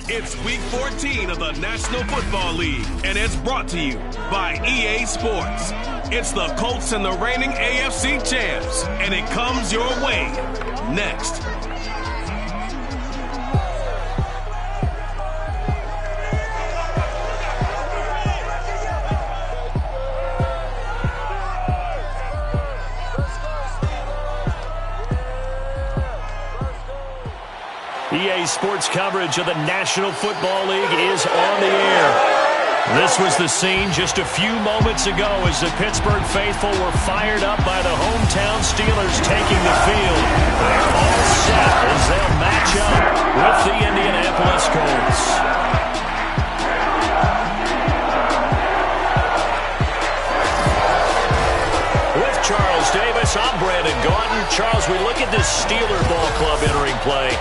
It's Week 14 of the National Football League, and it's brought to you by EA Sports. It's the Colts and the reigning AFC champs, and it comes your way next. EA Sports coverage of the National Football League is on the air. This was the scene just a few moments ago as the Pittsburgh faithful were fired up by the hometown Steelers taking the field. They're all set as they'll match up with the Indianapolis Colts. With Charles Davis, I'm Brandon Gaudin. Charles, we look at this Steeler ball club entering play.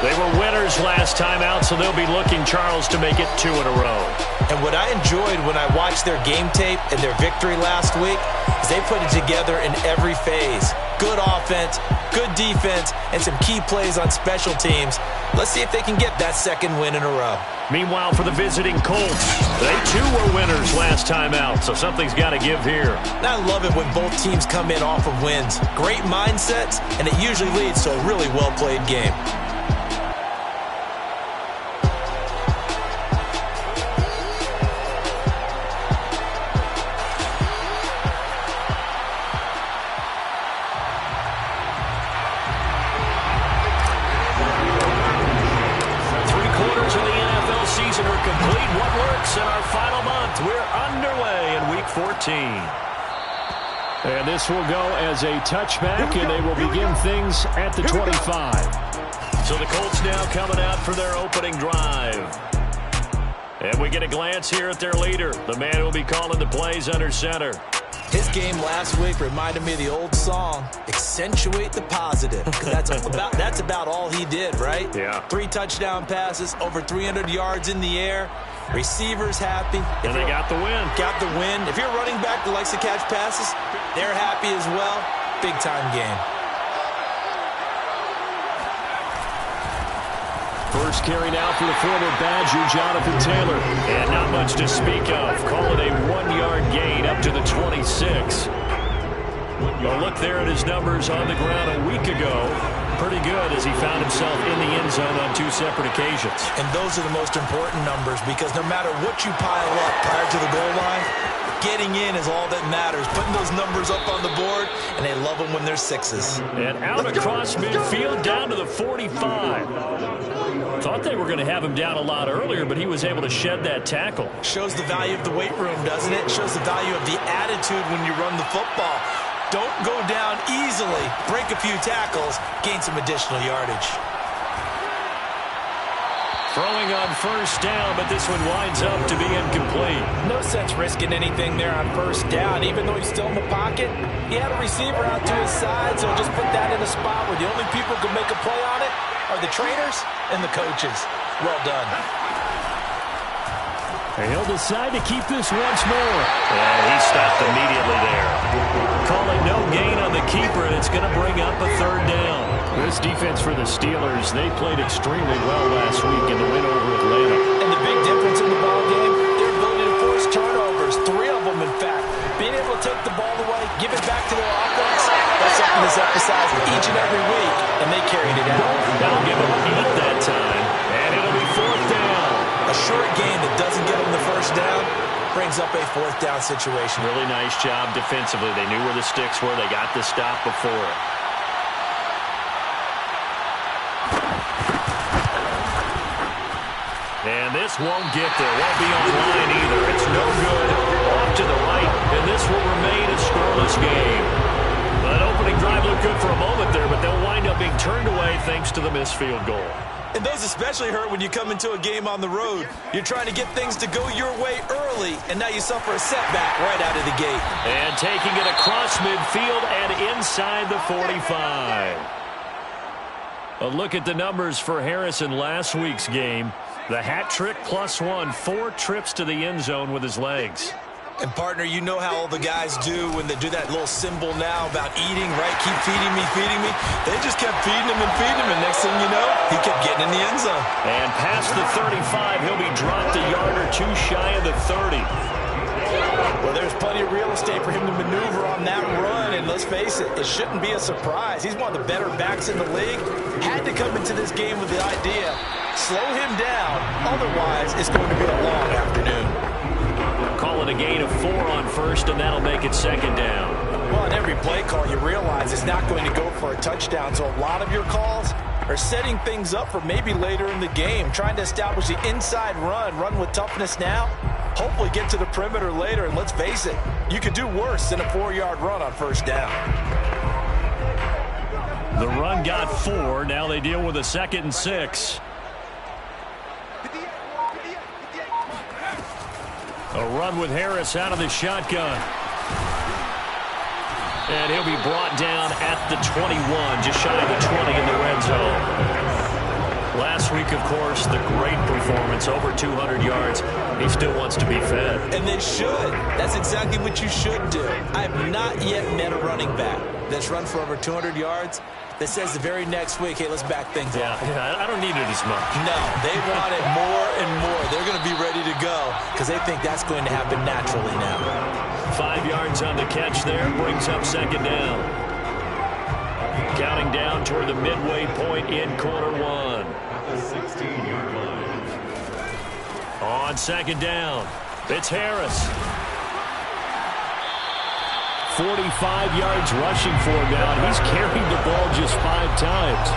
They were winners last time out, so they'll be looking, Charles, to make it 2 in a row. And what I enjoyed when I watched their game tape and their victory last week is they put it together in every phase. Good offense, good defense, and some key plays on special teams. Let's see if they can get that second win in a row. Meanwhile, for the visiting Colts, they too were winners last time out, so something's got to give here. And I love it when both teams come in off of wins. Great mindsets, and it usually leads to a really well-played game. And this will go as a touchback, and they will begin things at the 25. So the Colts now coming out for their opening drive. And we get a glance here at their leader, the man who will be calling the plays under center. His game last week reminded me of the old song, accentuate the positive. That's about all he did, right? Yeah. 3 touchdown passes, over 300 yards in the air. Receivers happy. And they got the win. Got the win. If you're a running back that likes to catch passes, they're happy as well. Big-time game. First carry now for the former Badger, Jonathan Taylor. And not much to speak of. Call it a 1-yard gain up to the 26. A look there at his numbers on the ground a week ago. Pretty good as he found himself in the end zone on 2 separate occasions. And those are the most important numbers because no matter what you pile up prior to the goal line, getting in is all that matters. Putting those numbers up on the board, and they love them when they're 6s. And out across midfield down to the 45. Thought they were going to have him down a lot earlier, but he was able to shed that tackle. Shows the value of the weight room, doesn't it? Shows the value of the attitude when you run the football. Don't go down easily. Break a few tackles. Gain some additional yardage. Throwing on first down, but this one winds up to be incomplete. No sense risking anything there on first down. Even though he's still in the pocket, he had a receiver out to his side, so just put that in a spot where the only people who can make a play on it are the trainers and the coaches. Well done. And he'll decide to keep this once more. And he stopped immediately there. Calling no gain on the keeper, and it's going to bring up a 3rd down. This defense for the Steelers, they played extremely well last week in the win over Atlanta. And the big difference in the ball game, their ability to force turnovers. 3 of them, in fact. Being able to take the ball away, give it back to their offense, that's something that's emphasized each and every week, and they carried it out. That'll give them 8 that time, and it'll be 4th down. A short game that doesn't get them the first down brings up a 4th down situation. Really nice job defensively. They knew where the sticks were. They got the stop before it. And this won't get there. Won't be online either. It's no good. Off to the right, and this will remain a scoreless game. That opening drive looked good for a moment there, but they'll wind up being turned away thanks to the missed field goal. And those especially hurt when you come into a game on the road. You're trying to get things to go your way early, and now you suffer a setback right out of the gate. And taking it across midfield and inside the 45. A look at the numbers for Harris in last week's game. The hat trick +1, 4 trips to the end zone with his legs. And, partner, you know how all the guys do when they do that little symbol now about eating, right? Keep feeding me, feeding me. They just kept feeding him and feeding him, and next thing you know, he kept getting in the end zone. And past the 35, he'll be dropped a yard or two shy of the 30. Well, there's plenty of real estate for him to maneuver on that run, and let's face it, it shouldn't be a surprise. He's one of the better backs in the league. Had to come into this game with the idea, slow him down, otherwise it's going to be a long afternoon. Call it a gain of 4 on first, and that'll make it second down. Well, in every play call, you realize it's not going to go for a touchdown, so a lot of your calls are setting things up for maybe later in the game, trying to establish the inside run with toughness now, hopefully get to the perimeter later, and let's face it, you could do worse than a 4-yard run on first down. The run got 4. Now they deal with a 2nd and 6. A run with Harris out of the shotgun. And he'll be brought down at the 21, just shy of the 20 in the red zone. Last week, of course, the great performance, over 200 yards. He still wants to be fed. And they should. That's exactly what you should do. I have not yet met a running back that's run for over 200 yards that says the very next week, hey, let's back things up. Yeah, I don't need it as much. No, they want it more and more. They're going to be ready to go because they think that's going to happen naturally now. 5 yards on the catch there, brings up second down. Counting down toward the midway point in quarter 1. 16-yard line. On second down, it's Harris. 45 yards rushing for him now, and he's carried the ball just 5 times.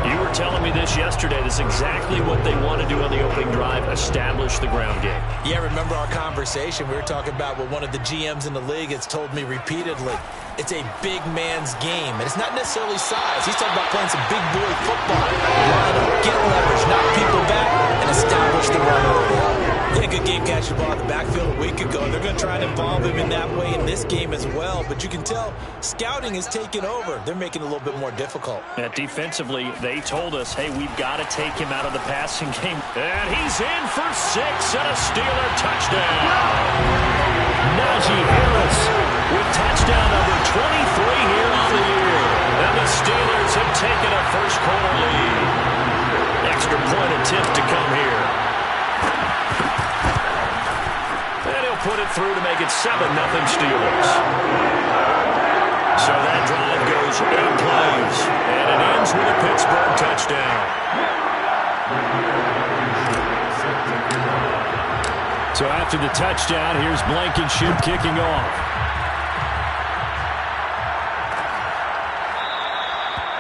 You were telling me this yesterday. This is exactly what they want to do on the opening drive, establish the ground game. Yeah, remember our conversation? We were talking about what one of the GMs in the league has told me repeatedly. It's a big man's game, and it's not necessarily size. He's talking about playing some big boy football. Line up, get leverage, knock people back, and establish the run early. He had a good game catching the ball in the backfield a week ago. They're going to try and involve him in that way in this game as well. But you can tell scouting is taking over. They're making it a little bit more difficult. Defensively, they told us, hey, we've got to take him out of the passing game. And he's in for 6 and a Steeler touchdown. Najee Harris with touchdown number 23 here on the year. And the Steelers have taken a first-quarter lead. Extra point attempt to come here. And he'll put it through to make it 7-0 Steelers. So that drive goes 8 plays, and it ends with a Pittsburgh touchdown. So after the touchdown, here's Blankenship kicking off.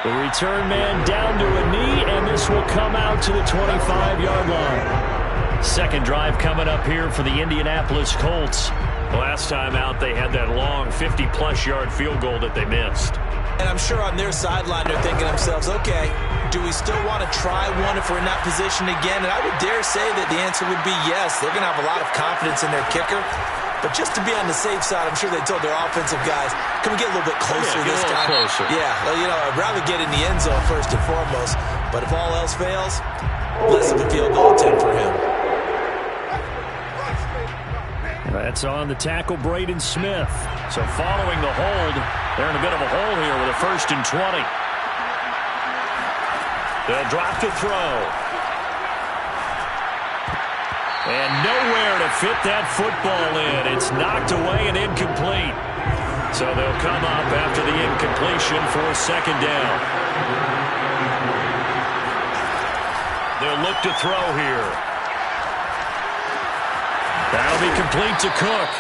The return man down to a knee, and this will come out to the 25-yard line. Second drive coming up here for the Indianapolis Colts. Last time out, they had that long 50-plus yard field goal that they missed. And I'm sure on their sideline they're thinking to themselves, okay, do we still want to try one if we're in that position again? And I would dare say that the answer would be yes. They're going to have a lot of confidence in their kicker. But just to be on the safe side, I'm sure they told their offensive guys, can we get a little bit closer this time? Closer. Yeah, well, you know, I'd rather get in the end zone first and foremost. But if all else fails, less of a field goal attempt for him. That's on the tackle, Braden Smith. So following the hold, they're in a bit of a hole here with a 1st and 20. They'll drop to throw. And nowhere to fit that football in. It's knocked away and incomplete. So they'll come up after the incompletion for a second down. They'll look to throw here. That'll be complete to Cook.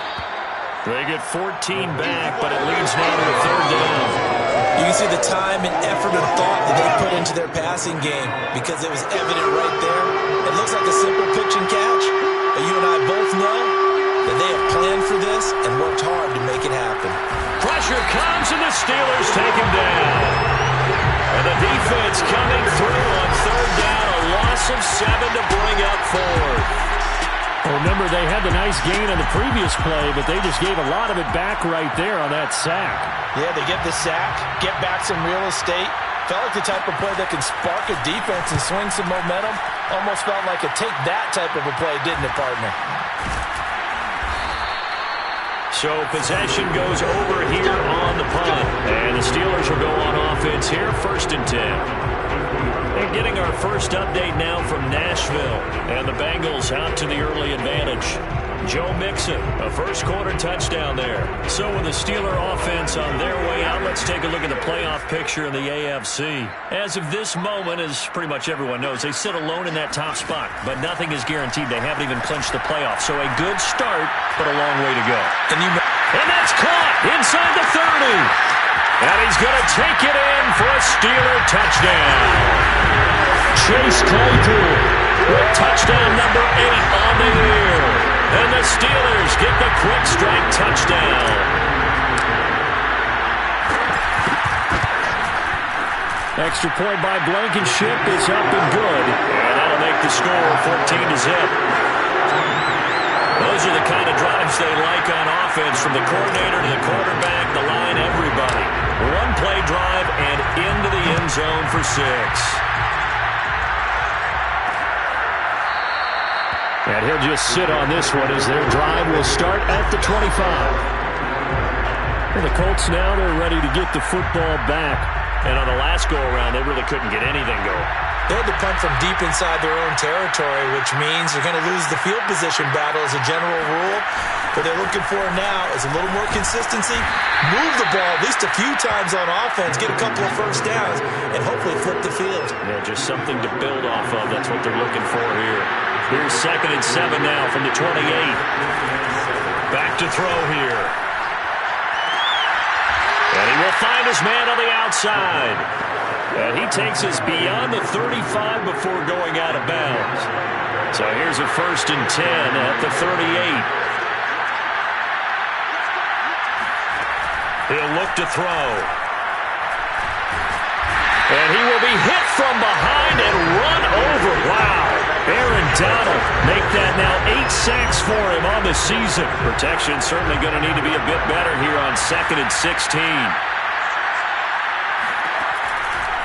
They get 14 back, but it leads now to the 3rd down. You can see the time and effort and thought that they put into their passing game because it was evident right there. It looks like a simple pitch and catch, but you and I both know that they have planned for this and worked hard to make it happen. Pressure comes, and the Steelers take him down. And the defense coming through on 3rd down, a loss of 7 to bring up 4th. Remember, they had the nice gain on the previous play, but they just gave a lot of it back right there on that sack. Yeah, they get the sack, get back some real estate. Felt like the type of play that can spark a defense and swing some momentum. Almost felt like a take-that type of a play, didn't it, partner? So possession goes over here on the punt. And the Steelers will go on offense here, 1st and 10. And getting our first update now from Nashville. And the Bengals out to the early advantage. Joe Mixon, a first-quarter touchdown there. So with the Steeler offense on their way out, let's take a look at the playoff picture in the AFC. As of this moment, as pretty much everyone knows, they sit alone in that top spot. But nothing is guaranteed. They haven't even clinched the playoffs. So a good start, but a long way to go. And that's caught inside the 30. And he's going to take it in for a Steeler touchdown. Chase Claypool with touchdown number 8 on the year. And the Steelers get the quick strike touchdown. Extra point by Blankenship is up and good. And that'll make the score 14-0. Those are the kind of drives they like on offense, from the coordinator to the quarterback, the line, everybody. One-play drive and into the end zone for 6. And he'll just sit on this one as their drive will start at the 25. And the Colts now, they're ready to get the football back. And on the last go-around, they really couldn't get anything going. They had to punt from deep inside their own territory, which means they're going to lose the field position battle as a general rule. What they're looking for now is a little more consistency, move the ball at least a few times on offense, get a couple of first downs, and hopefully flip the field. Yeah, just something to build off of. That's what they're looking for here. Here's 2nd and 7 now from the 28. Back to throw here. And he will find his man on the outside. And he takes us beyond the 35 before going out of bounds. So here's a 1st and 10 at the 38. He'll look to throw. And he will be hit from behind and run over. Wow. Aaron Donald make that now 8 sacks for him on the season. Protection certainly going to need to be a bit better here on 2nd and 16.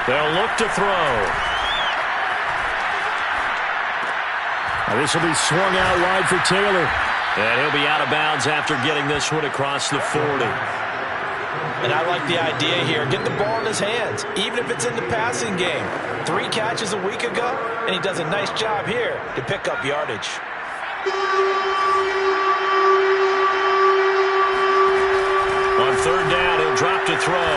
They'll look to throw. Now this will be swung out wide for Taylor. And he'll be out of bounds after getting this one across the 40. And I like the idea here. Get the ball in his hands, even if it's in the passing game. 3 catches a week ago, and he does a nice job here to pick up yardage. On 3rd down, he'll drop to throw.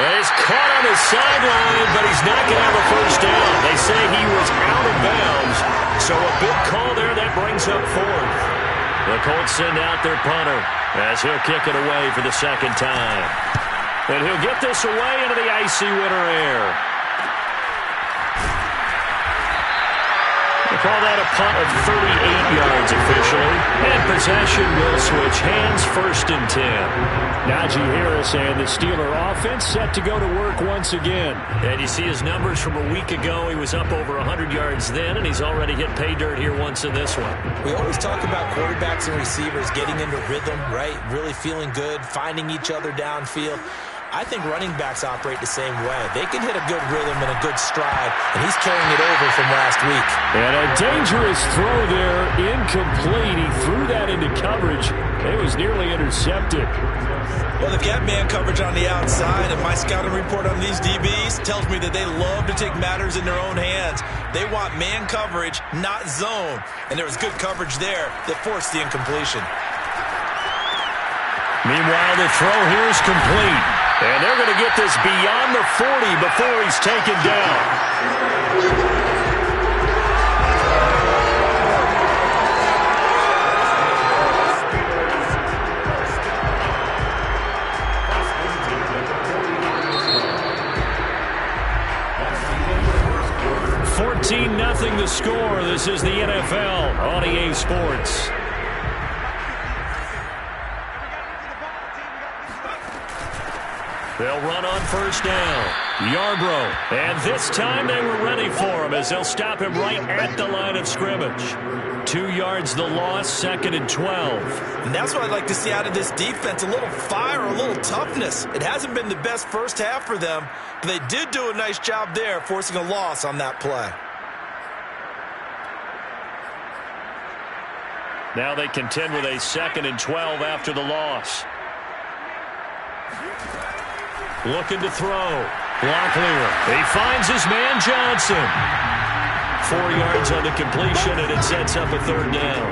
And he's caught on his sideline, but he's not going to have a first down. They say he was out of bounds, so a big call there that brings up 4th. The Colts send out their punter as he'll kick it away for the 2nd time. And he'll get this away into the icy winter air. They call that a punt of 38 yards officially. And possession will switch hands, 1st and 10. Najee Harris and the Steeler offense set to go to work once again. And you see his numbers from a week ago. He was up over 100 yards then, and he's already hit pay dirt here once in this one. We always talk about quarterbacks and receivers getting into rhythm, right? Really feeling good, finding each other downfield. I think running backs operate the same way. They can hit a good rhythm and a good stride, and he's carrying it over from last week. And a dangerous throw there, incomplete. He threw that into coverage. It was nearly intercepted. Well, they've got man coverage on the outside, and my scouting report on these DBs tells me that they love to take matters in their own hands. They want man coverage, not zone. And there was good coverage there that forced the incompletion. Meanwhile, the throw here is complete. And they're going to get this beyond the 40 before he's taken down. (14-0) the score. This is the NFL on EA Sports. They'll run on 1st down. Yarbrough. And this time they were ready for him as they'll stop him right at the line of scrimmage. 2 yards the loss, 2nd and 12. And that's what I'd like to see out of this defense. A little fire, a little toughness. It hasn't been the best first half for them, but they did do a nice job there, forcing a loss on that play. Now they contend with a 2nd and 12 after the loss. Looking to throw. Locklear. He finds his man Johnson. 4 yards on the completion, and it sets up a 3rd down.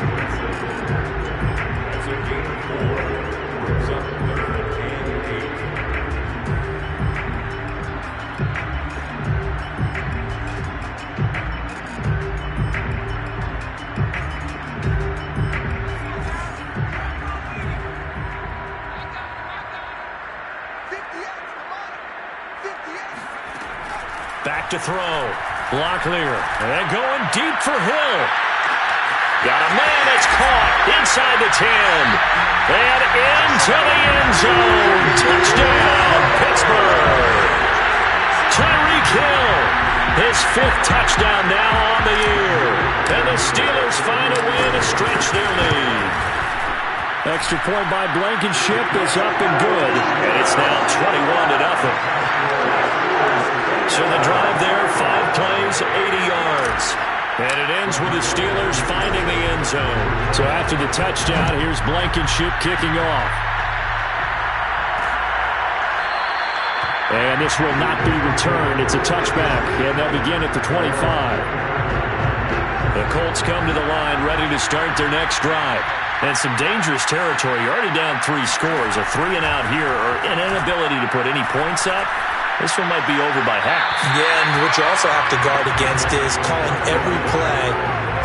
Back to throw. Locklear. And going deep for Hill. Got a man that's caught inside the 10. And into the end zone. Touchdown, Pittsburgh. Tyreek Hill. His 5th touchdown now on the year. And the Steelers find a way to stretch their lead. Extra point by Blankenship is up and good. And it's now 21-0. So the drive there, 5 plays, 80 yards. And it ends with the Steelers finding the end zone. So after the touchdown, here's Blankenship kicking off. And this will not be returned. It's a touchback, and they'll begin at the 25. The Colts come to the line ready to start their next drive. And some dangerous territory. You're already down 3 scores. A 3-and-out here, or an inability to put any points up. This one might be over by half. Yeah, and what you also have to guard against is calling every play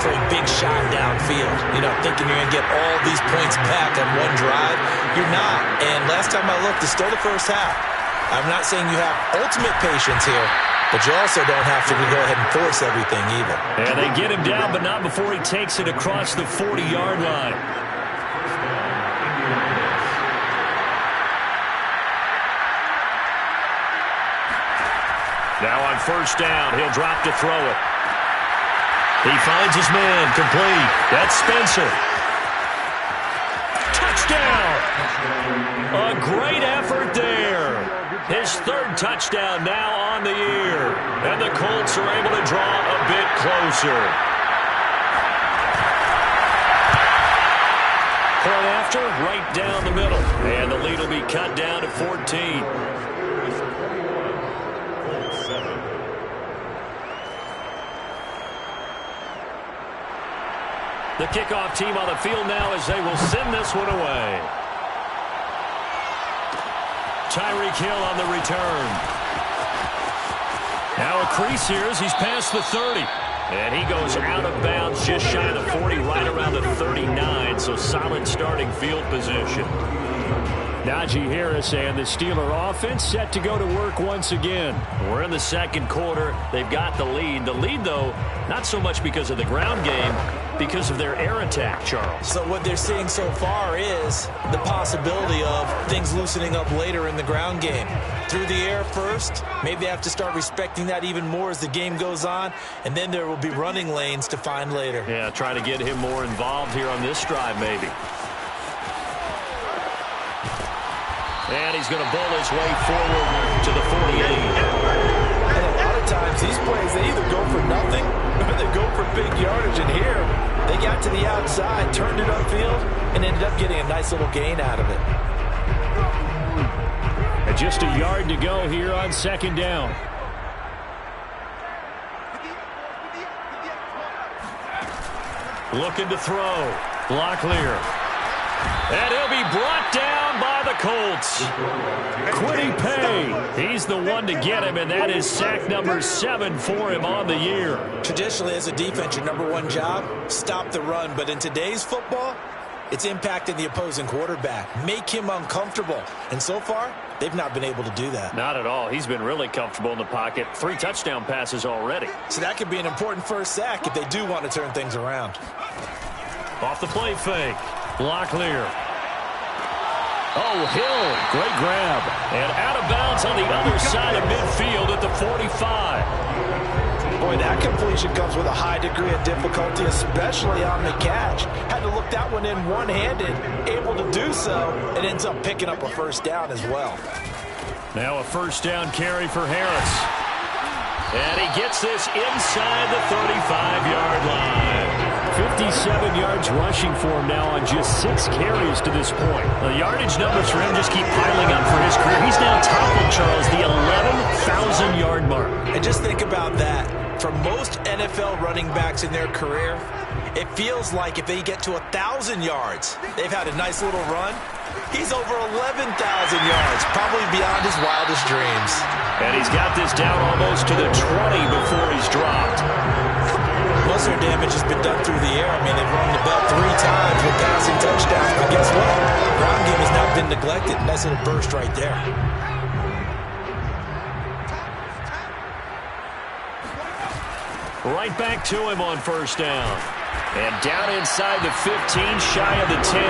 for a big shot downfield. You know, thinking you're going to get all these points back on one drive. You're not. And last time I looked, it's still the first half. I'm not saying you have ultimate patience here, but you also don't have to go ahead and force everything either. And they get him down, but not before he takes it across the 40-yard line. Now on 1st down, he'll drop to throw it. He finds his man, complete. That's Spencer. Touchdown! A great effort there. His 3rd touchdown now on the year. And the Colts are able to draw a bit closer. Point after, right down the middle. And the lead will be cut down to 14. The kickoff team on the field now as they will send this one away. Tyreek Hill on the return. Now a crease here as he's past the 30. And he goes out of bounds just shy of the 40, right around the 39. So solid starting field position. Najee Harris and the Steeler offense set to go to work once again. We're in the 2nd quarter. They've got the lead. The lead, though, not so much because of the ground game, because of their air attack, Charles. So what they're seeing so far is the possibility of things loosening up later in the ground game. Through the air first, maybe they have to start respecting that even more as the game goes on, and then there will be running lanes to find later. Yeah, trying to get him more involved here on this drive, maybe. And he's going to bowl his way forward to the 48. And a lot of times, these plays, they either go for nothing or they go for big yardage. And here, they got to the outside, turned it upfield, and ended up getting a nice little gain out of it. And just a yard to go here on 2nd down. Looking to throw. Locklear. And he'll be brought down by the Colts. Quiddy Pay. He's the one to get him, and that is sack number 7 for him on the year. Traditionally, as a defense, your number 1 job, stop the run. But in today's football, it's impacting the opposing quarterback. Make him uncomfortable. And so far, they've not been able to do that. Not at all. He's been really comfortable in the pocket. 3 touchdown passes already. So that could be an important first sack if they do want to turn things around. Off the play fake. Locklear. Oh, Hill. Great grab. And out of bounds on the other side of midfield at the 45. Boy, that completion comes with a high degree of difficulty, especially on the catch. Had to look that one in one-handed, able to do so, and ends up picking up a first down as well. Now a first down carry for Harris. And he gets this inside the 35-yard line. 57 yards rushing for him now on just 6 carries to this point. The yardage numbers for him just keep piling up for his career. He's now toppled, Charles, the 11,000-yard mark. And just think about that. For most NFL running backs in their career, it feels like if they get to 1,000 yards, they've had a nice little run. He's over 11,000 yards, probably beyond his wildest dreams. And he's got this down almost to the 20 before he's dropped. Most of their damage has been done through the air. I mean, they've rung the bell 3 times with passing touchdowns. But guess what? The ground game has not been neglected. Nice little burst right there. Right back to him on first down. And down inside the 15, shy of the 10.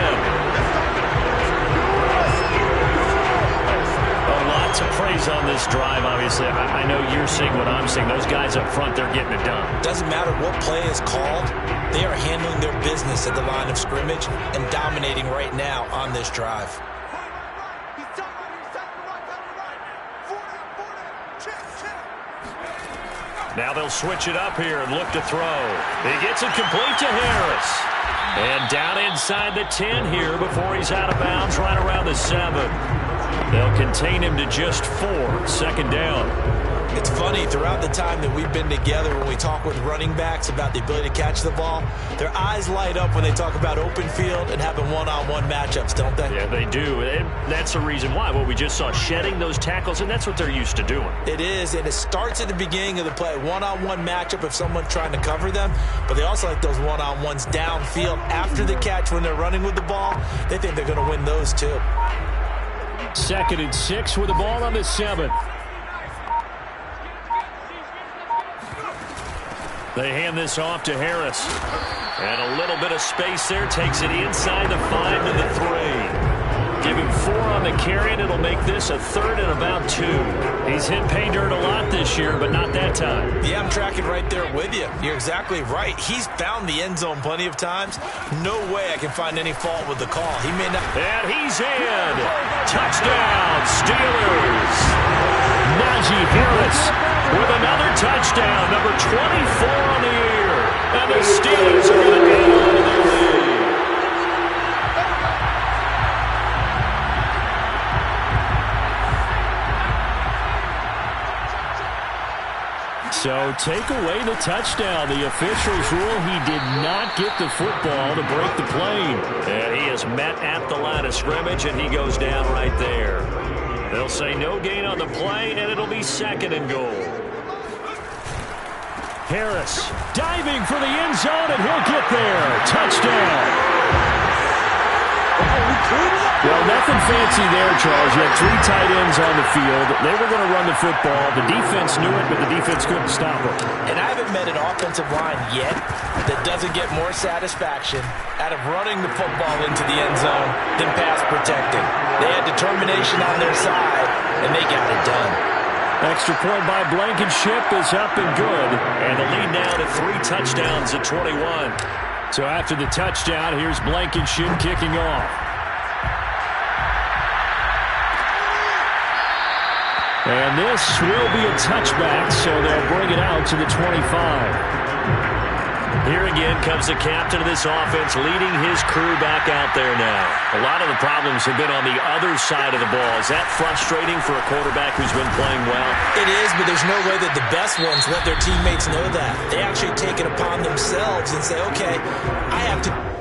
A lot to praise on this drive, obviously. I know you're seeing what I'm seeing. Those guys up front, they're getting it done. Doesn't matter what play is called. They are handling their business at the line of scrimmage and dominating right now on this drive. Now they'll switch it up here and look to throw. He gets it complete to Harris. And down inside the 10 here before he's out of bounds, right around the 7. They'll contain him to just 4, second down. It's funny, throughout the time that we've been together, when we talk with running backs about the ability to catch the ball, their eyes light up when they talk about open field and having one-on-one matchups, don't they? Yeah, they do. And that's the reason why. Well, we just saw shedding those tackles, and that's what they're used to doing. It is, and it starts at the beginning of the play. One-on-one matchup if someone's trying to cover them, but they also like those one-on-ones downfield after the catch when they're running with the ball. They think they're going to win those too. 2nd and 6 with the ball on the 7. They hand this off to Harris. And a little bit of space there. Takes it inside the 5 to the 3. Give him 4 on the carry, and it'll make this a 3rd and about 2. He's hit pay dirt a lot this year, but not that time. Yeah, I'm tracking right there with you. You're exactly right. He's found the end zone plenty of times. No way I can find any fault with the call. He may not. And he's in. Touchdown, Steelers. Najee Harris with another touchdown, number 24 on the year. And the Steelers are going to go on to the lead. So take away the touchdown. The officials rule he did not get the football to break the play. And he is met at the line of scrimmage, and he goes down right there. They'll say no gain on the play, and it'll be 2nd and goal. Harris diving for the end zone, and he'll get there. Touchdown. Well, nothing fancy there, Charles. You had 3 tight ends on the field. They were going to run the football. The defense knew it, but the defense couldn't stop it. And I haven't met an offensive line yet that doesn't get more satisfaction out of running the football into the end zone than pass protecting. They had determination on their side, and they got it done. Extra point by Blankenship is up and good. And the lead now to 3 touchdowns at 21. So after the touchdown, here's Blankenship kicking off. And this will be a touchback, so they'll bring it out to the 25. Here again comes the captain of this offense, leading his crew back out there now. A lot of the problems have been on the other side of the ball. Is that frustrating for a quarterback who's been playing well? It is, but there's no way that the best ones let their teammates know that. They actually take it upon themselves and say, okay, I have to...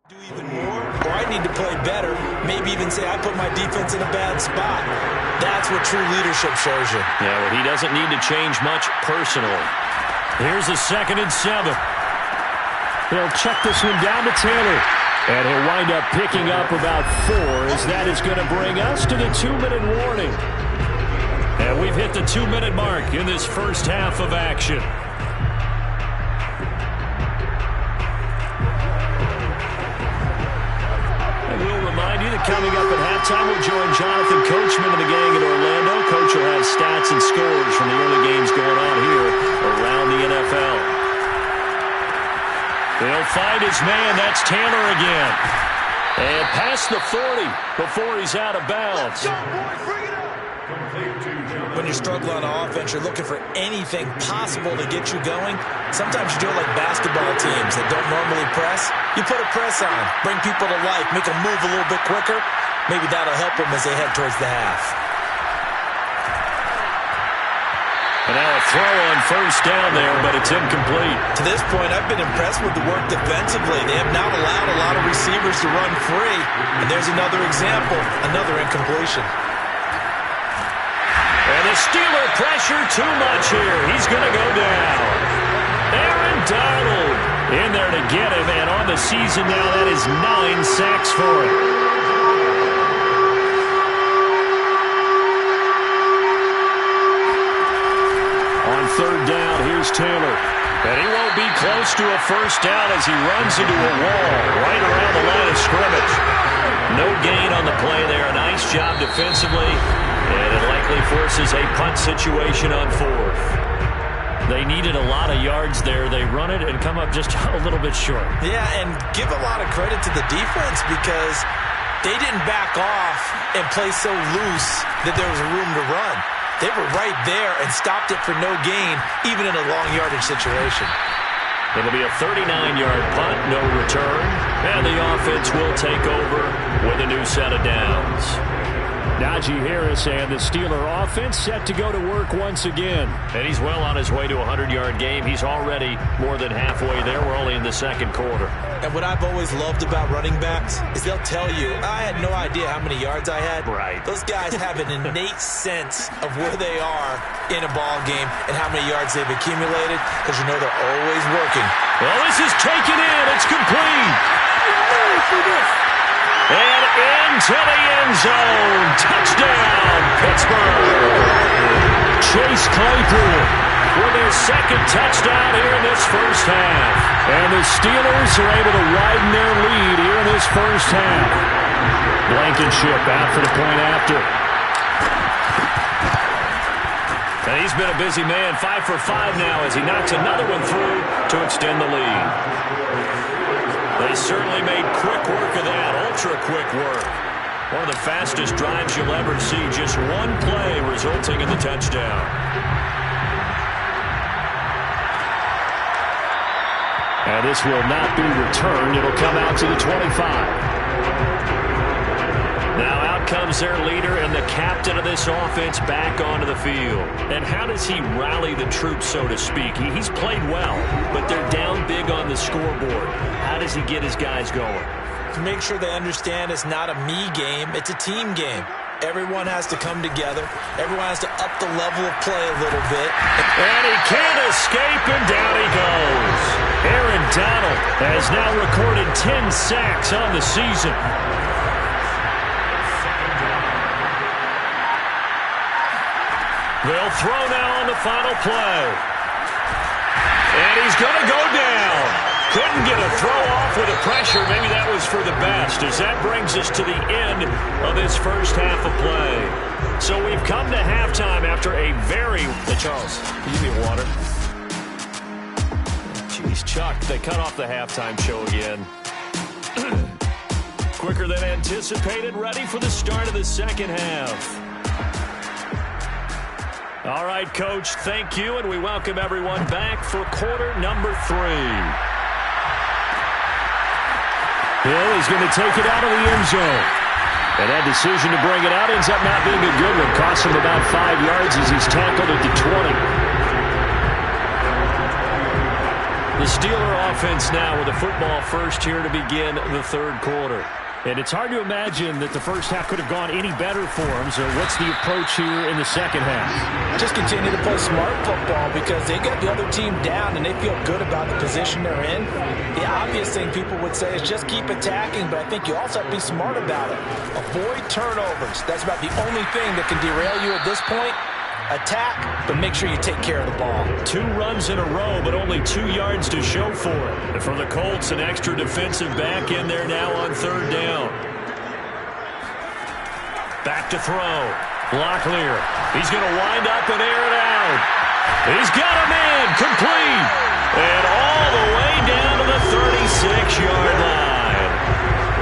Do even more, or I need to play better. Maybe even say I put my defense in a bad spot. That's what true leadership shows you. Yeah, well, he doesn't need to change much personally. Here's a 2nd and 7. He'll check this one down to Taylor. And he'll wind up picking up about 4, as that is going to bring us to the 2-minute warning. And we've hit the 2-minute mark in this first half of action. And we'll remind you that coming up at halftime, we'll join Jonathan Coachman and the gang in Orlando. Coach will have stats and scores from the early games going on here around the NFL. They'll find his man. That's Taylor again. And past the 40 before he's out of bounds. When you struggle on offense, you're looking for anything possible to get you going. Sometimes you do it like basketball teams that don't normally press. You put a press on, bring people to life, make them move a little bit quicker. Maybe that'll help them as they head towards the half. And now a throw on first down there, but it's incomplete. To this point, I've been impressed with the work defensively. They have not allowed a lot of receivers to run free. And there's another example, another incompletion. And the Steeler pressure too much here. He's going to go down. Aaron Donald in there to get him. And on the season now, that is 9 sacks for him. On 3rd down, here's Taylor. And he won't be close to a first down as he runs into a wall right around the line of scrimmage. No gain on the play there. A nice job defensively. And it likely forces a punt situation on 4th. They needed a lot of yards there. They run it and come up just a little bit short. Yeah, and give a lot of credit to the defense because they didn't back off and play so loose that there was room to run. They were right there and stopped it for no gain, even in a long yardage situation. It'll be a 39-yard punt, no return, and the offense will take over with a new set of downs. Najee Harris and the Steeler offense set to go to work once again. And he's well on his way to a 100-yard game. He's already more than halfway there. We're only in the 2nd quarter. And what I've always loved about running backs is they'll tell you, I had no idea how many yards I had. Right. Those guys have an innate sense of where they are in a ball game and how many yards they've accumulated because you know they're always working. Well, this is taken in. It's complete. And into the end zone. Touchdown, Pittsburgh. Chase Claypool with their 2nd touchdown here in this first half. And the Steelers are able to widen their lead here in this first half. Blankenship out for the point after. And he's been a busy man, 5 for 5 now as he knocks another one through to extend the lead. They certainly made quick work of that, ultra-quick work. One of the fastest drives you'll ever see, just one play resulting in the touchdown. And this will not be returned. It'll come out to the 25. Now out comes their leader and the captain of this offense back onto the field. And how does he rally the troops, so to speak? He's played well, but they're down big on the scoreboard. How does he get his guys going? To make sure they understand it's not a me game, it's a team game. Everyone has to come together. Everyone has to up the level of play a little bit. And he can't escape, and down he goes. Aaron Donald has now recorded 10 sacks on the season. They'll throw now on the final play. And he's going to go down. Couldn't get a throw off with the pressure. Maybe that was for the best, as that brings us to the end of this first half of play. So we've come to halftime after a very... Hey, Charles, can you give me water? Jeez, Chuck, they cut off the halftime show again. Quicker than anticipated, ready for the start of the second half. All right, Coach, thank you, and we welcome everyone back for quarter number 3. Hill is going to take it out of the end zone. And that decision to bring it out ends up not being a good one. Costs him about 5 yards as he's tackled at the 20. The Steeler offense now with a football first here to begin the third quarter. And it's hard to imagine that the first half could have gone any better for them. So what's the approach here in the second half? Just continue to play smart football because they got the other team down and they feel good about the position they're in. The obvious thing people would say is just keep attacking, but I think you also have to be smart about it. Avoid turnovers. That's about the only thing that can derail you at this point. Attack, but make sure you take care of the ball. 2 runs in a row, but only 2 yards to show for it. And for the Colts, an extra defensive back in there now on third down. Back to throw. Locklear. He's going to wind up and air it out. He's got him in. Complete. And all the way down to the 36-yard line.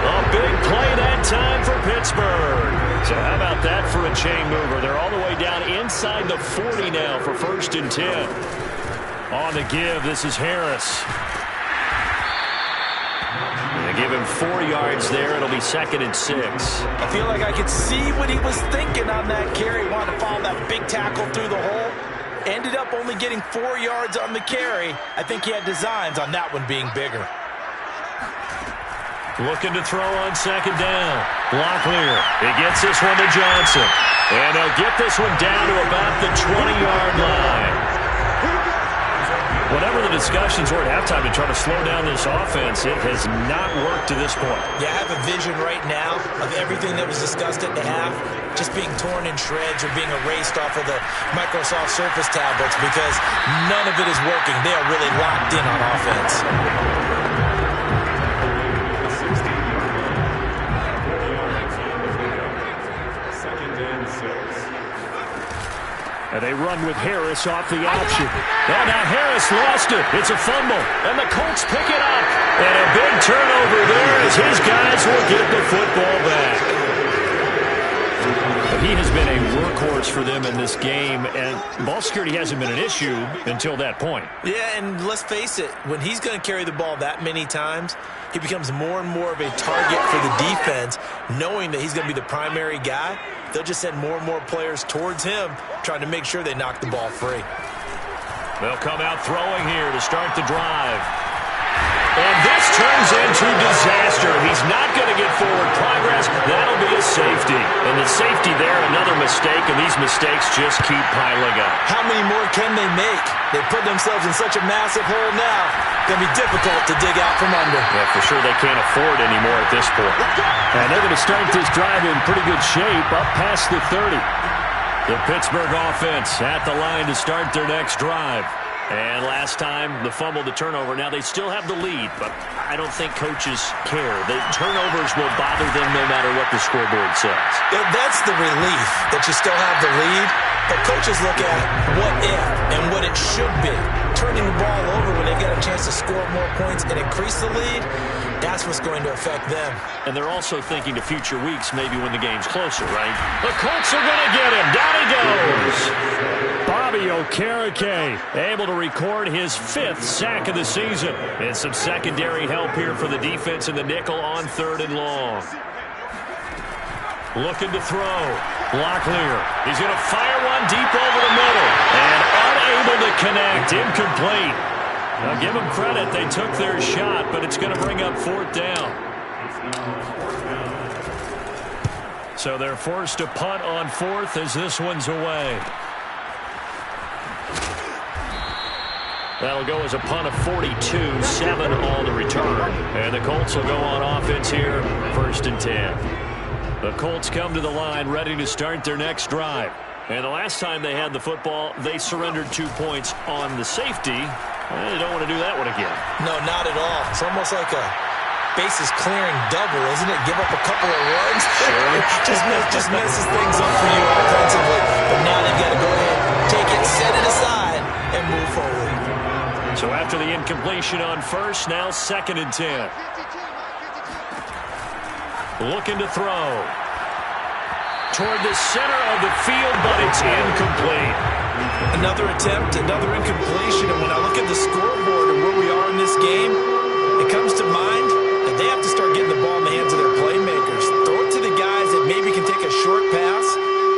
A big play that time for Pittsburgh. So how about that for a chain mover? They're all the way down inside the 40 now for 1st and 10. On the give, this is Harris. They give him 4 yards there. It'll be 2nd and 6. I feel like I could see what he was thinking on that carry. He wanted to follow that big tackle through the hole. Ended up only getting 4 yards on the carry. I think he had designs on that one being bigger. Looking to throw on 2nd down. Locklear. He gets this one to Johnson. And they'll get this one down to about the 20-yard line. Whatever the discussions were at halftime to try to slow down this offense, it has not worked to this point. Yeah, I have a vision right now of everything that was discussed at the half just being torn in shreds or being erased off of the Microsoft Surface tablets because none of it is working. They are really locked in on offense. And they run with Harris off the option. Oh, now Harris lost it. It's a fumble. And the Colts pick it up. And a big turnover there as his guys will get the football back. But he has been a workhorse for them in this game, and ball security hasn't been an issue until that point. Yeah, and let's face it, when he's going to carry the ball that many times, he becomes more and more of a target for the defense, knowing that he's going to be the primary guy. They'll just send more and more players towards him, trying to make sure they knock the ball free. They'll come out throwing here to start the drive. And this turns into disaster. He's not going to get forward progress. That'll be a safety. And the safety there, another mistake, and these mistakes just keep piling up. How many more can they make? They put themselves in such a massive hole now. Going to be difficult to dig out from under. Yeah, for sure they can't afford anymore at this point. And they're going to start this drive in pretty good shape up past the 30. The Pittsburgh offense at the line to start their next drive. And last time, the fumble, the turnover. Now, they still have the lead, but I don't think coaches care. The turnovers will bother them no matter what the scoreboard says. Yeah, that's the relief that you still have the lead. But coaches look at what if and what it should be. Turning the ball over when they get a chance to score more points and increase the lead, that's what's going to affect them. And they're also thinking to future weeks, maybe when the game's closer, right? The Colts are going to get him. Down he goes. Bobby Okereke able to record his 5th sack of the season. And some secondary help here for the defense in the nickel on 3rd and long. Looking to throw. Locklear. He's going to fire one deep over the middle. And unable to connect. Incomplete. Now give them credit. They took their shot, but it's going to bring up 4th down. So they're forced to punt on 4th as this one's away. That'll go as a punt of 42, 7 on the return. And the Colts will go on offense here, 1st and 10. The Colts come to the line ready to start their next drive. And the last time they had the football, they surrendered 2 points on the safety. They don't want to do that one again. No, not at all. It's almost like a bases clearing double, isn't it? Give up a couple of runs. Sure. just messes things up for you offensively. But now they've got to go ahead, take it, set it aside, and move forward. So after the incompletion on 1st, now 2nd and 10. Looking to throw. Toward the center of the field, but it's incomplete. Another attempt, another incompletion. And when I look at the scoreboard and where we are in this game, it comes to mind that they have to start getting the ball in the hands of their playmakers. Throw it to the guys that maybe can take a short pass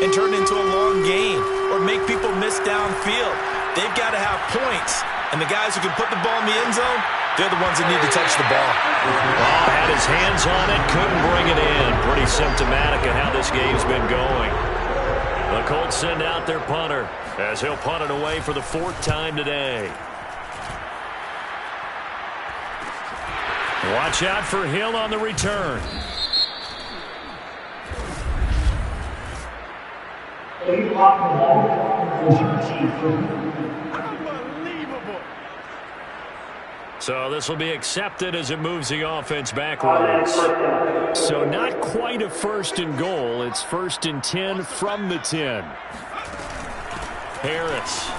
and turn it into a long gain or make people miss downfield. They've got to have points And the guys who can put the ball in the end zone, they're the ones that need to touch the ball. Oh, had his hands on it, couldn't bring it in. Pretty symptomatic of how this game's been going. The Colts send out their punter as he'll punt it away for the 4th time today. Watch out for Hill on the return. So this will be accepted as it moves the offense backwards. So not quite a 1st and goal. It's 1st and 10 from the 10. Harris.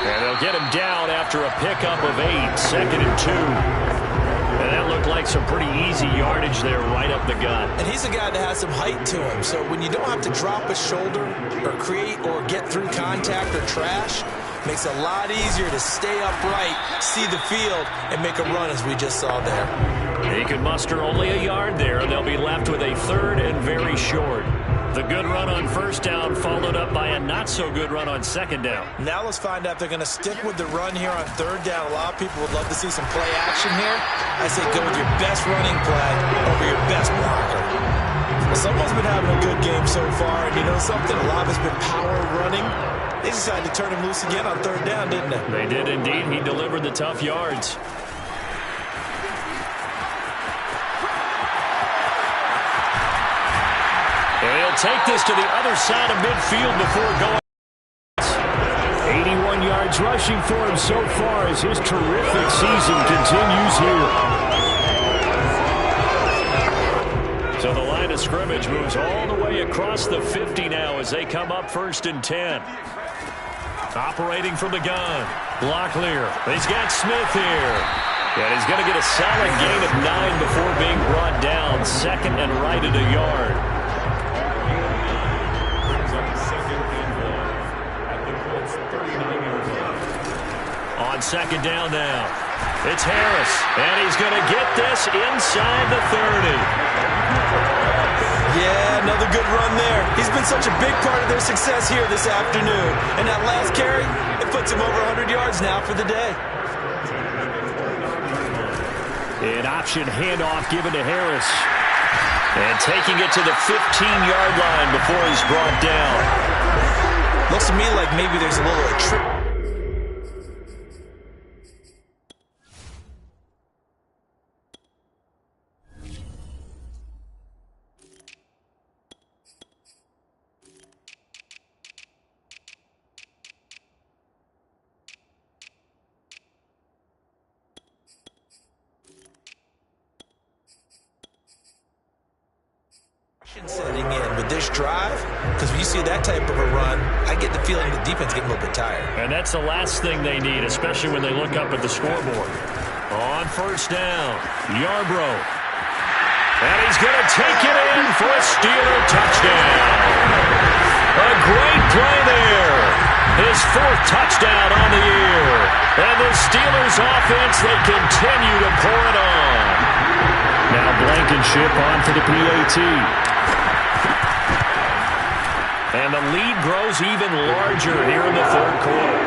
And they'll get him down after a pickup of 8. 2nd and 2. And that looked like some pretty easy yardage there right up the gut. And he's a guy that has some height to him. So when you don't have to drop a shoulder or create or get through contact or trash, makes it a lot easier to stay upright, see the field, and make a run as we just saw there. He could muster only a yard there, and they'll be left with a 3rd and very short. The good run on 1st down followed up by a not-so-good run on 2nd down. Now let's find out if they're going to stick with the run here on 3rd down. A lot of people would love to see some play action here. I say go with your best running play over your best blocker. Well, someone's been having a good game so far, and you know something? A lot of it's been power running. They decided to turn him loose again on 3rd down, didn't they? They did indeed. He delivered the tough yards. And he'll take this to the other side of midfield before going. 81 yards rushing for him so far as his terrific season continues here. So the line of scrimmage moves all the way across the 50 now as they come up 1st and 10. Operating from the gun. Locklear. He's got Smith here. And he's going to get a solid gain of 9 before being brought down. 2nd and right at a yard. On 2nd down now. It's Harris. And he's going to get this inside the 30. Yeah, another good run there. He's been such a big part of their success here this afternoon. And that last carry, it puts him over 100 yards now for the day. An option handoff given to Harris. And taking it to the 15-yard line before he's brought down. Looks to me like maybe there's a little trick. Setting in with this drive, because when you see that type of a run, I get the feeling the defense getting a little bit tired. And that's the last thing they need, especially when they look up at the scoreboard. On 1st down, Yarbrough. And he's going to take it in for a Steeler touchdown. A great play there. His 4th touchdown on the year. And the Steelers offense, they continue to pour it on. Now Blankenship on for the PAT. And the lead grows even larger here in the 3rd quarter.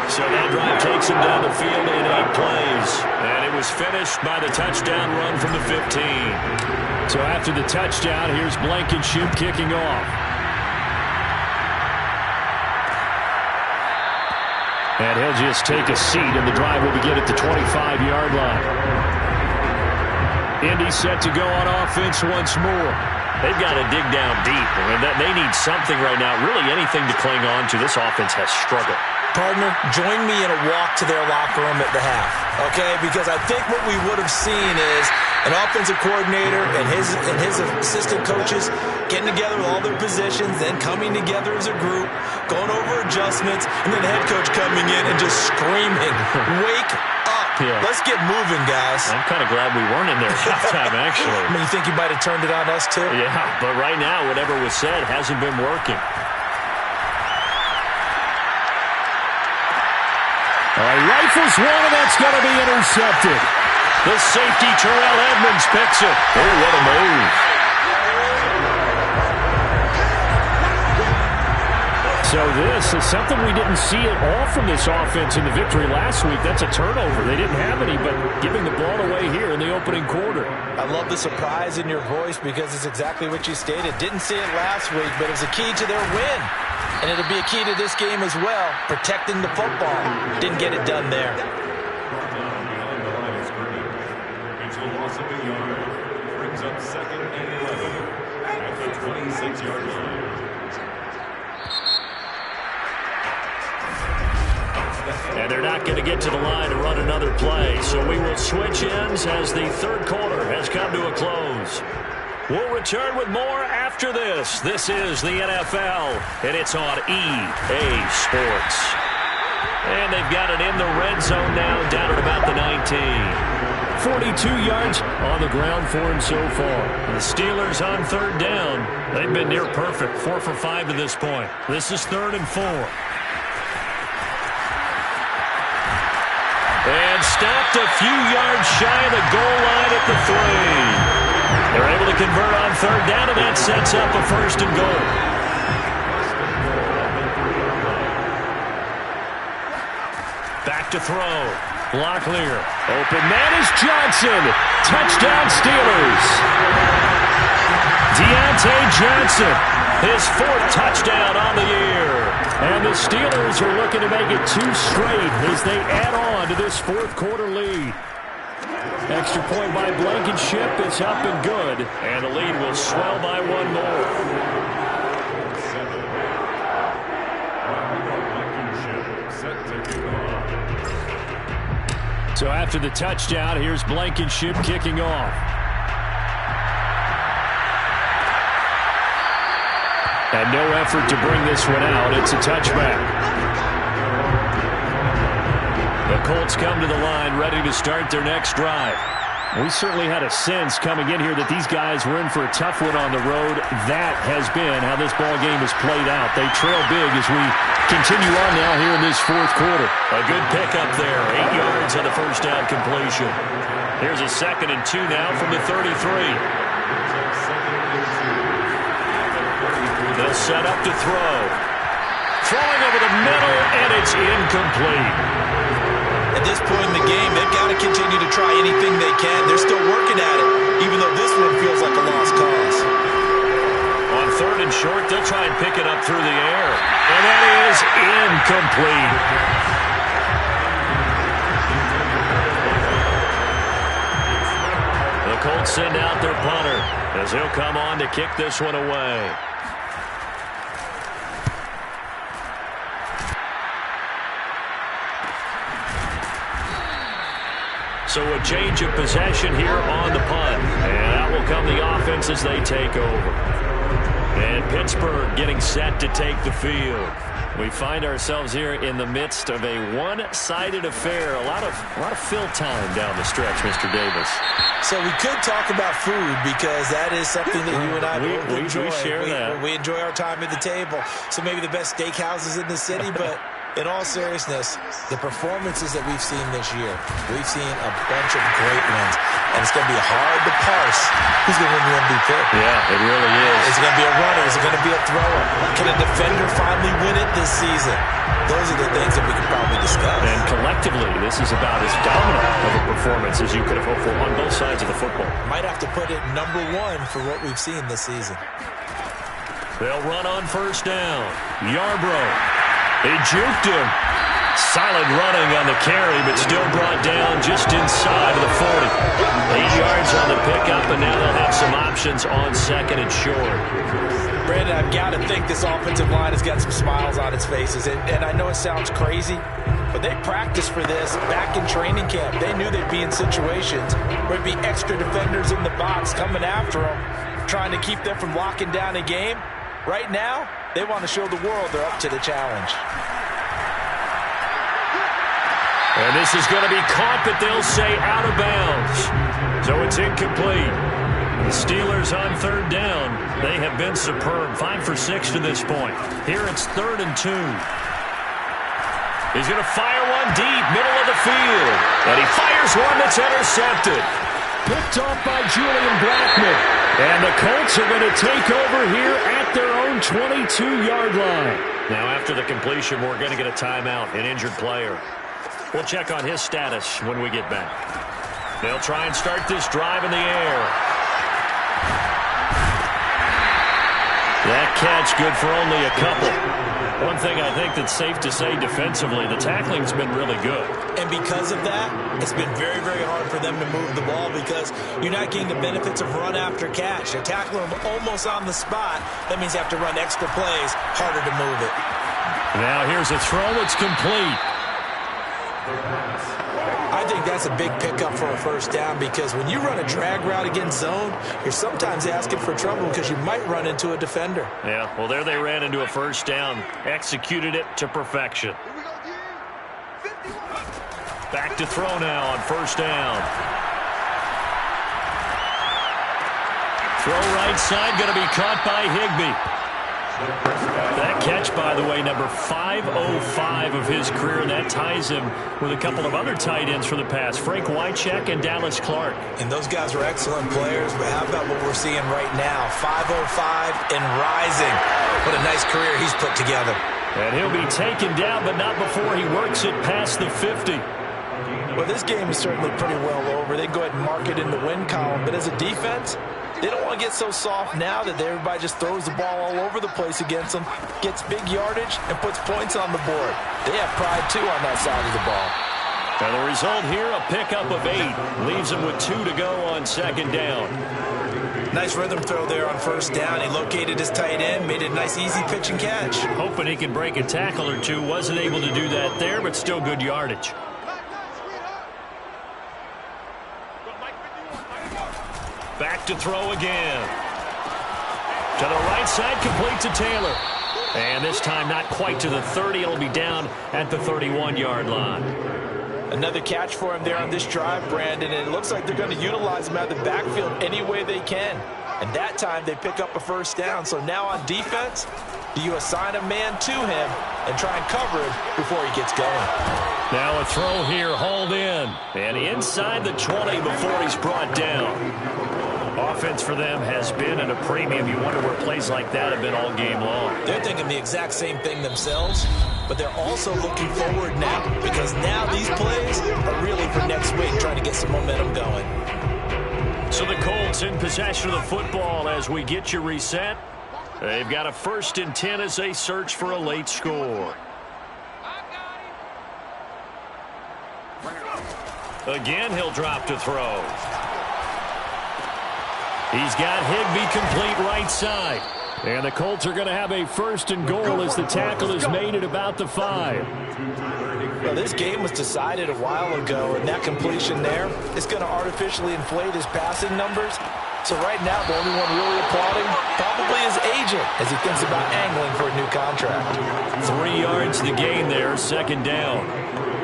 So that drive takes him down the field in 8 plays. And it was finished by the touchdown run from the 15. So after the touchdown, here's Blankenship kicking off. And he'll just take a seat, and the drive will begin at the 25-yard line. Indy set to go on offense once more. They've got to dig down deep. I mean, they need something right now, really anything to cling on to. This offense has struggled. Partner, join me in a walk to their locker room at the half, okay? Because I think what we would have seen is an offensive coordinator and his assistant coaches getting together with all their positions, then coming together as a group, going over adjustments, and then the head coach coming in and just screaming, "Wake up. Yeah. Let's get moving, guys." I'm kind of glad we weren't in there at halftime, actually. I mean, you think he might have turned it on us, too? Yeah, but right now, whatever was said hasn't been working. Rifles one, and that's going to be intercepted. The safety, Terrell Edmonds, picks it. Oh, what a move. So this is something we didn't see at all from this offense in the victory last week. That's a turnover. They didn't have any, but giving the ball away here in the opening quarter. I love the surprise in your voice because it's exactly what you stated. Didn't see it last week, but it was a key to their win. And it'll be a key to this game as well, protecting the football. Didn't get it done there. It's a loss of a yard. Brings up 2nd and 11 at the 26-yard line. And they're not going to get to the line to run another play. So we will switch ends as the third quarter has come to a close. We'll return with more after this. This is the NFL, and it's on EA Sports. And they've got it in the red zone now, down at about the 19. 42 yards on the ground for him so far. The Steelers on third down. They've been near perfect, 4 for 5 to this point. This is 3rd and 4. And stopped a few yards shy of the goal line at the 3. They're able to convert on third down, and that sets up a 1st and goal. Back to throw. Locklear. Open man is Johnson. Touchdown Steelers. Deontay Johnson. His 4th touchdown on the year. And the Steelers are looking to make it 2 straight as they add on to this 4th quarter lead. Extra point by Blankenship is up and good. And the lead will swell by 1 more. So after the touchdown, here's Blankenship kicking off. And no effort to bring this one out. It's a touchback. The Colts come to the line ready to start their next drive. We certainly had a sense coming in here that these guys were in for a tough one on the road. That has been how this ball game has played out. They trail big as we continue on now here in this 4th quarter. A good pickup there. 8 yards on the first down completion. Here's a 2nd and 2 now from the 33. They'll set up to throw. Throwing over the middle, and it's incomplete. At this point in the game, they've got to continue to try anything they can. They're still working at it, even though this one feels like a lost cause. On 3rd and short, they'll try and pick it up through the air. And that is incomplete. The Colts send out their punter as he'll come on to kick this one away. So a change of possession here on the punt. And out will come the offense as they take over. And Pittsburgh getting set to take the field. We find ourselves here in the midst of a one-sided affair. A lot of fill time down the stretch, Mr. Davis. So we could talk about food because that is something that you and I both enjoy. We share that. We enjoy our time at the table. So maybe the best steakhouses in the city, but in all seriousness, the performances that we've seen this year, we've seen a bunch of great ones. And it's going to be hard to parse who's going to win the MVP. Yeah, it really is. Is it going to be a runner? Is it going to be a thrower? Can a defender finally win it this season? Those are the things that we could probably discuss. And collectively, this is about as dominant of a performance as you could have hoped for on both sides of the football. Might have to put it #1 for what we've seen this season. They'll run on first down. Yarbrough. He juked him. Solid running on the carry, but still brought down just inside of the 40. 8 yards on the pickup, and now they'll have some options on 2nd and short. Brandon, I've got to think this offensive line has got some smiles on its faces. And I know it sounds crazy, but they practiced for this back in training camp. They knew they'd be in situations where it'd be extra defenders in the box coming after them, trying to keep them from locking down a game. Right now, they want to show the world they're up to the challenge. And this is going to be caught, but they'll say out of bounds. So it's incomplete. The Steelers on third down. They have been superb. 5 for 6 to this point. Here it's 3rd and 2. He's going to fire one deep, middle of the field. And he fires one that's intercepted. picked off by Julian Blackman. And the Colts are going to take over here at their own 22-yard line. Now after the completion, we're going to get a timeout, an injured player. We'll check on his status when we get back. They'll try and start this drive in the air. That catch good for only a couple. One thing I think that's safe to say defensively, the tackling's been really good. And because of that, it's been very, very hard for them to move the ball because you're not getting the benefits of run after catch. They're tackling them almost on the spot. That means you have to run extra plays, harder to move it. Now here's a throw. It's complete. I think that's a big pickup for a first down because when you run a drag route against zone, you're sometimes asking for trouble because you might run into a defender. Yeah, well, there they ran into a first down. Executed it to perfection. Back to throw now on first down. Throw right side, going to be caught by Higbee. That catch, by the way, number 505 of his career, and that ties him with a couple of other tight ends for the past, Frank Wycheck and Dallas Clark. And those guys are excellent players, but how about what we're seeing right now? 505 and rising. What a nice career he's put together. And he'll be taken down, but not before he works it past the 50. Well, this game is certainly pretty well over. They go ahead and mark it in the win column, but as a defense, they don't want to get so soft now that everybody just throws the ball all over the place against them, gets big yardage, and puts points on the board. They have pride, too, on that side of the ball. And the result here, a pickup of 8. Leaves them with 2 to go on second down. Nice rhythm throw there on first down. He located his tight end, made it a nice, easy pitch and catch. Hoping he can break a tackle or two. Wasn't able to do that there, but still good yardage. Back to throw again. To the right side, complete to Taylor. And this time not quite to the 30. It'll be down at the 31-yard line. Another catch for him there on this drive, Brandon, and it looks like they're going to utilize him out of the backfield any way they can. And that time they pick up a first down. So now on defense, do you assign a man to him and try and cover him before he gets going? Now a throw here, hauled in. And inside the 20 before he's brought down. Offense for them has been at a premium. You wonder where plays like that have been all game long. They're thinking the exact same thing themselves, but they're also looking forward now because now these plays are really for next week, trying to get some momentum going. So the Colts in possession of the football as we get you reset. They've got a 1st and 10 as they search for a late score. Again, he'll drop to throw. He's got Higbee complete right side. And the Colts are going to have a 1st and goal as the tackle is made at about the 5. Well, this game was decided a while ago, and that completion there is going to artificially inflate his passing numbers. So right now, the only one really applauding probably his agent as he thinks about angling for a new contract. 3 yards to gain there, second down.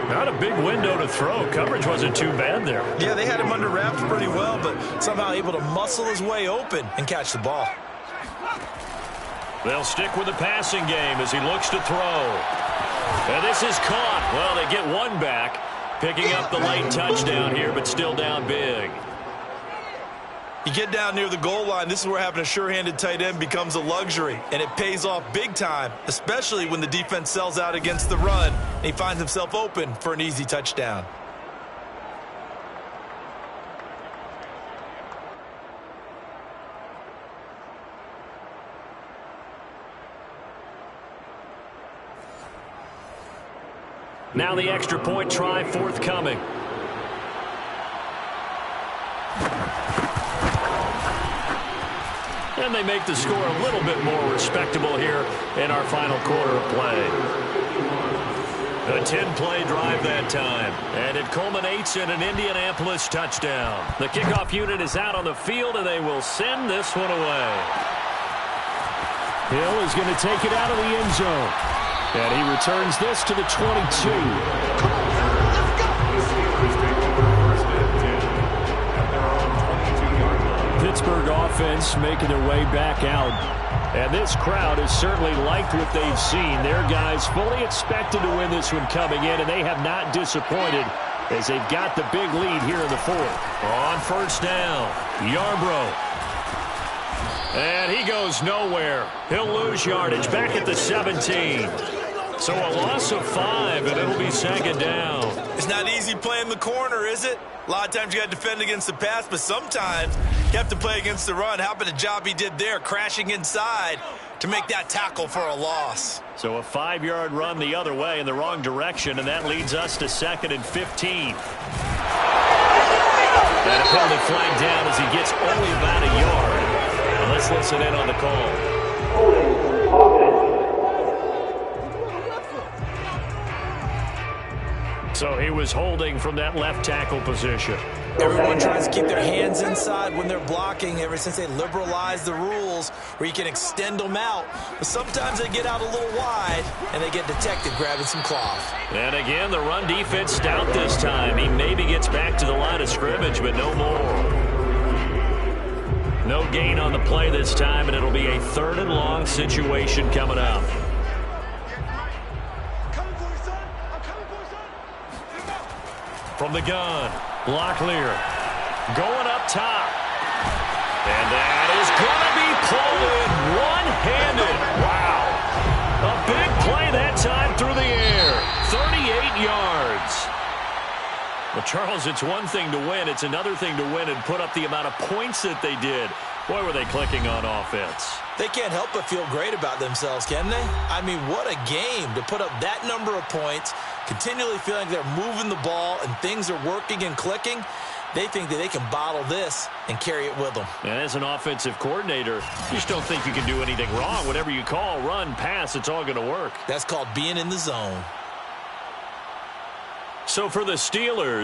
Not a big window to throw. Coverage wasn't too bad there. Yeah, they had him under wraps pretty well, but somehow able to muscle his way open and catch the ball. They'll stick with the passing game as he looks to throw. And this is caught. Well, they get one back, picking up the late touchdown here, but still down big. You get down near the goal line, this is where having a sure-handed tight end becomes a luxury, and it pays off big time, especially when the defense sells out against the run, and he finds himself open for an easy touchdown. Now the extra point try forthcoming. And they make the score a little bit more respectable here in our final quarter of play. A 10-play drive that time. And it culminates in an Indianapolis touchdown. The kickoff unit is out on the field, and they will send this one away. Hill is going to take it out of the end zone. And he returns this to the 22. Pittsburgh offense making their way back out. And this crowd has certainly liked what they've seen. Their guys fully expected to win this one coming in, and they have not disappointed as they've got the big lead here in the fourth. On first down, Yarbrough. And he goes nowhere. He'll lose yardage back at the 17. So a loss of 5, and it'll be second down. It's not easy playing the corner, is it? A lot of times you got to defend against the pass, but sometimes you have to play against the run. How about the job he did there, crashing inside to make that tackle for a loss? So a 5-yard run the other way in the wrong direction, and that leads us to 2nd and 15. And a penalty flag down as he gets only about a yard. Now let's listen in on the call. So he was holding from that left tackle position. Everyone tries to keep their hands inside when they're blocking ever since they liberalized the rules where you can extend them out. But sometimes they get out a little wide and they get detected grabbing some cloth. And again, the run defense stout this time. He maybe gets back to the line of scrimmage, but no more. No gain on the play this time, and it'll be a 3rd and long situation coming up. From the gun, Locklear going up top. And that is going to be pulled in one-handed. Wow. A big play that time through the air. 38 yards. Well, Charles, it's one thing to win. It's another thing to win and put up the amount of points that they did. Boy, were they clicking on offense. They can't help but feel great about themselves, can they? I mean, what a game to put up that number of points, continually feeling they're moving the ball and things are working and clicking. They think that they can bottle this and carry it with them. And as an offensive coordinator, you just don't think you can do anything wrong. Whatever you call, run, pass, it's all going to work. That's called being in the zone. So for the Steelers,